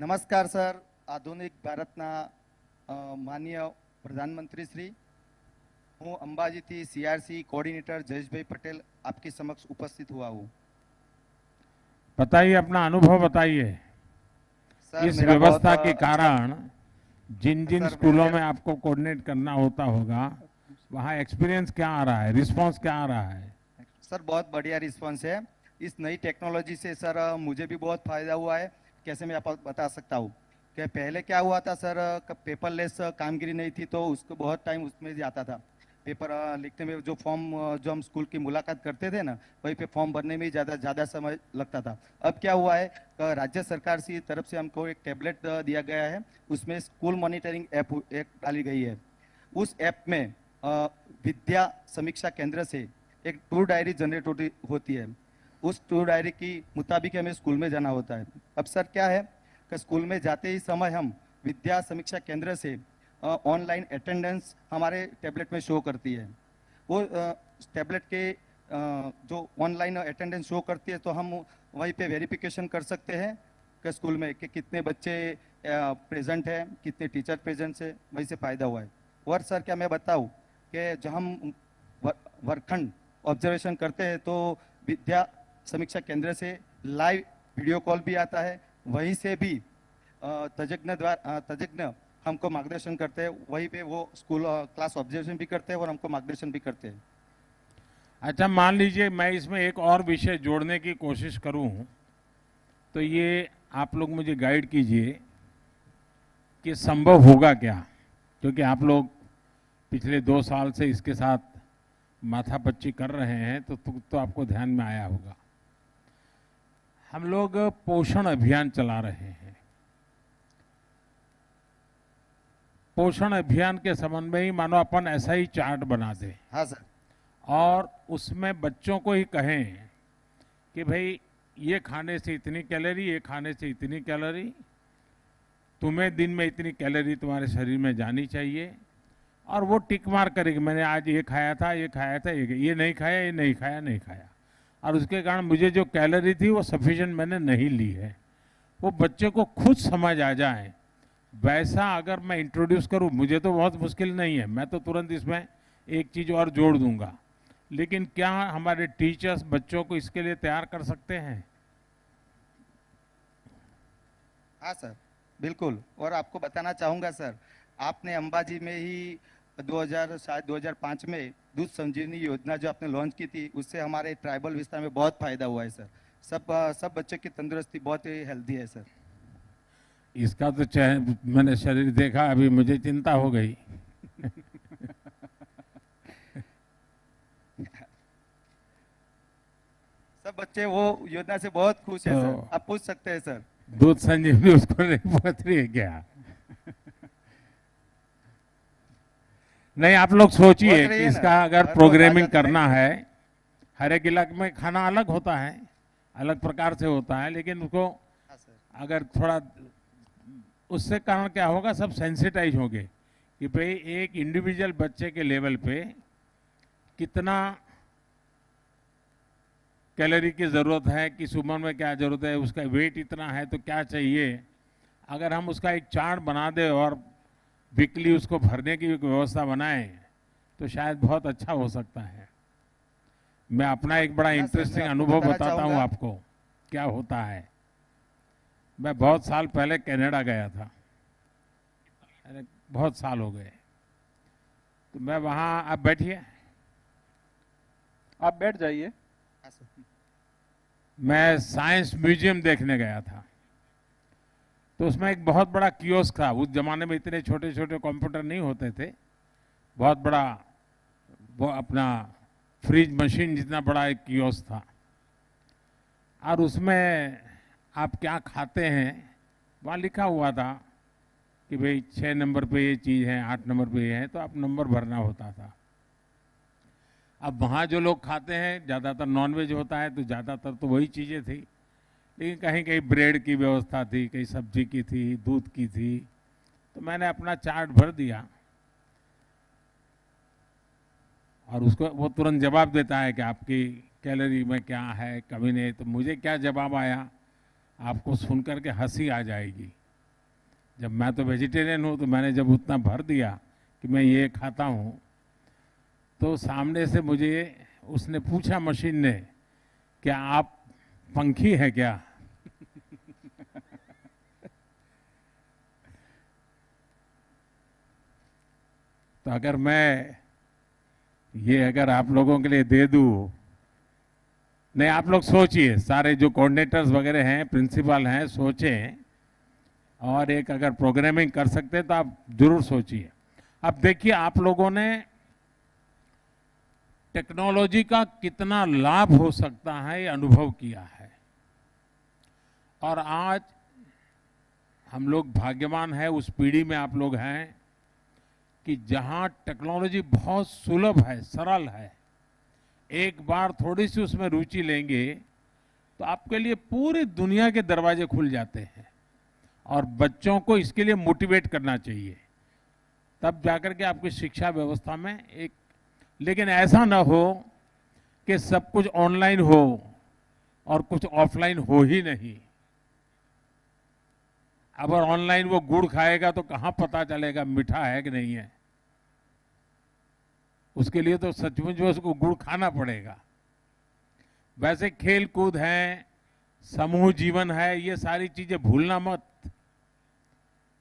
નમસ્કાર સર. આધુનિક ભારતના માનનીય પ્રધાનમંત્રી શ્રી, હું અંબાજીથી सीआरसी कोऑर्डिनेटर जयेशभाई पटेल आपके समक्ष उपस्थित हुआ हूँ. बताइए, अपना अनुभव बताइए। सर इस मेरा व्यवस्था बहुत के अच्छा- कारण जिन जिन सर, स्कूलों मेरा- में आपको कोऑर्डिनेट करना होता होगा, वहाँ एक्सपीरियंस क्या आ रहा है, रिस्पांस क्या आ रहा है? सर बहुत बढ़िया रिस्पांस है. इस नई टेक्नोलॉजी से सर मुझे भी बहुत फायदा हुआ है. कैसे मैं आपको बता सकता हूँ कि पहले क्या हुआ था सर, पेपरलेस कामगिरी नहीं थी तो उसको बहुत टाइम उसमें जाता था. पेपर लिखने में जो फॉर्म जो हम स्कूल की मुलाकात करते थे ना, वहीं पे फॉर्म भरने में ही ज़्यादा समय लगता था. अब क्या हुआ है, राज्य सरकार की तरफ से हमको एक टैबलेट दिया गया है. उसमें स्कूल मॉनिटरिंग ऐप डाली गई है. उस ऐप में विद्या समीक्षा केंद्र से एक टूर डायरी जनरेट होती है. उस टूर डायरी की मुताबिक हमें स्कूल में जाना होता है. अब सर क्या है कि स्कूल में जाते ही समय हम विद्या समीक्षा केंद्र से ऑनलाइन अटेंडेंस हमारे टैबलेट में शो करती है. वो टैबलेट के जो ऑनलाइन अटेंडेंस शो करती है तो हम वहीं पे वेरिफिकेशन कर सकते हैं कि स्कूल में कि कितने बच्चे प्रेजेंट हैं, कितने टीचर प्रेजेंट है. वहीं से फ़ायदा हुआ है. और सर क्या मैं बताऊं कि जब हम वर्गखंड ऑब्जर्वेशन करते हैं तो विद्या समीक्षा केंद्र से लाइव वीडियो कॉल भी आता है. वहीं से भी तज्ञ हमको मार्गदर्शन करते हैं. वहीं पे वो स्कूल क्लास ऑब्जर्वेशन भी करते हैं और हमको मार्गदर्शन भी करते हैं. अच्छा, मान लीजिए मैं इसमें एक और विषय जोड़ने की कोशिश करूं, तो ये आप लोग मुझे गाइड कीजिए कि संभव होगा क्या, क्योंकि आप लोग पिछले 2 साल से इसके साथ माथापच्ची कर रहे हैं, तो आपको ध्यान में आया होगा. हम लोग पोषण अभियान चला रहे हैं. पोषण अभियान के संबंध में ही मानो अपन ऐसा ही चार्ट बना दें हाँ सर. और उसमें बच्चों को ही कहें कि भाई ये खाने से इतनी कैलोरी, ये खाने से इतनी कैलोरी, तुम्हें दिन में इतनी कैलोरी तुम्हारे शरीर में जानी चाहिए. और वो टिक मार करेगी, मैंने आज ये खाया था, ये खाया था, ये नहीं खाया, ये नहीं खाया, नहीं खाया, और उसके कारण मुझे जो कैलोरी थी वो सफिशिएंट मैंने नहीं ली है. वो बच्चे को खुद समझ आ जाए, वैसा अगर मैं इंट्रोड्यूस करूं, मुझे तो बहुत मुश्किल नहीं है, मैं तो तुरंत इसमें एक चीज़ और जोड़ दूंगा. लेकिन क्या हमारे टीचर्स बच्चों को इसके लिए तैयार कर सकते हैं? हाँ सर, बिल्कुल. और आपको बताना चाहूँगा सर, आपने अंबाजी में ही 2005 में दूध संजीवनी योजना जो आपने लॉन्च की थी, उससे हमारे ट्राइबल विस्तार में बहुत फायदा हुआ है सर. सब बच्चों की तंदुरुस्ती बहुत ही हेल्दी है सर. इसका तो मैंने शरीर देखा, अभी मुझे चिंता हो गई. सब बच्चे वो योजना से बहुत खुश है सर. तो आप पूछ सकते हैं सर. दूध संजीवनी उसको नहीं पहुंच रही है क्या? नहीं, आप लोग सोचिए पहुंच रही कि है ना. इसका अगर हर रोज आ प्रोग्रामिंग जाती करना नहीं. है, हर एक इलाके में खाना अलग होता है, अलग प्रकार से होता है, लेकिन उसको हाँ सर. अगर थोड़ा, उससे कारण क्या होगा, सब सेंसिटाइज होंगे कि भाई एक इंडिविजुअल बच्चे के लेवल पे कितना कैलोरी की ज़रूरत है, किस उम्र में क्या ज़रूरत है, उसका वेट इतना है तो क्या चाहिए. अगर हम उसका एक चार्ट बना दें और वीकली उसको भरने की एक व्यवस्था बनाएं तो शायद बहुत अच्छा हो सकता है. मैं अपना एक बड़ा हाँ सर, इंटरेस्टिंग मैं आपको अनुभव बताना बताता हूँ चाहूंगा. आपको क्या होता है. मैं बहुत साल पहले कनाडा गया था, अरे बहुत साल हो गए. तो मैं वहाँ, आप बैठिए, आप बैठ जाइए. हाँ सर. मैं साइंस म्यूजियम देखने गया था. तो उसमें एक बहुत बड़ा कियोस्क था. उस जमाने में इतने छोटे छोटे कंप्यूटर नहीं होते थे. बहुत बड़ा, वो अपना फ्रिज मशीन जितना बड़ा एक कियोस्क था. और उसमें आप क्या खाते हैं वहाँ लिखा हुआ था कि भाई 6 नंबर पे ये चीज़ है, 8 नंबर पे ये है, तो आप नंबर भरना होता था. अब वहाँ जो लोग खाते हैं ज़्यादातर नॉनवेज होता है, तो ज़्यादातर तो वही चीज़ें थी, लेकिन कहीं कहीं ब्रेड की व्यवस्था थी, कहीं सब्जी की थी, दूध की थी. तो मैंने अपना चार्ट भर दिया और उसको वो तुरंत जवाब देता है कि आपकी कैलोरी में क्या है, कमी नहीं. तो मुझे क्या जवाब आया, आपको सुनकर के हंसी आ जाएगी. जब मैं तो वेजिटेरियन हूँ, तो मैंने जब उतना भर दिया कि मैं ये खाता हूँ, तो सामने से मुझे उसने पूछा, मशीन ने, क्या आप पंखी है क्या? तो अगर मैं ये अगर आप लोगों के लिए दे दूं, नहीं, आप लोग सोचिए, सारे जो कोऑर्डिनेटर्स वगैरह हैं, प्रिंसिपल हैं, सोचें, और एक अगर प्रोग्रामिंग कर सकते हैं तो आप जरूर सोचिए। अब देखिए, आप लोगों ने टेक्नोलॉजी का कितना लाभ हो सकता है ये अनुभव किया है, और आज हम लोग भाग्यवान हैं, उस पीढ़ी में आप लोग हैं कि जहां टेक्नोलॉजी बहुत सुलभ है, सरल है। एक बार थोड़ी सी उसमें रुचि लेंगे तो आपके लिए पूरी दुनिया के दरवाजे खुल जाते हैं, और बच्चों को इसके लिए मोटिवेट करना चाहिए, तब जाकर के आपकी शिक्षा व्यवस्था में एक, लेकिन ऐसा ना हो कि सब कुछ ऑनलाइन हो और कुछ ऑफलाइन हो ही नहीं। अगर ऑनलाइन वो गुड़ खाएगा तो कहां पता चलेगा मीठा है कि नहीं है? उसके लिए तो सचमुच में उसको गुड़ खाना पड़ेगा। वैसे खेल कूद है, समूह जीवन है, ये सारी चीजें भूलना मत।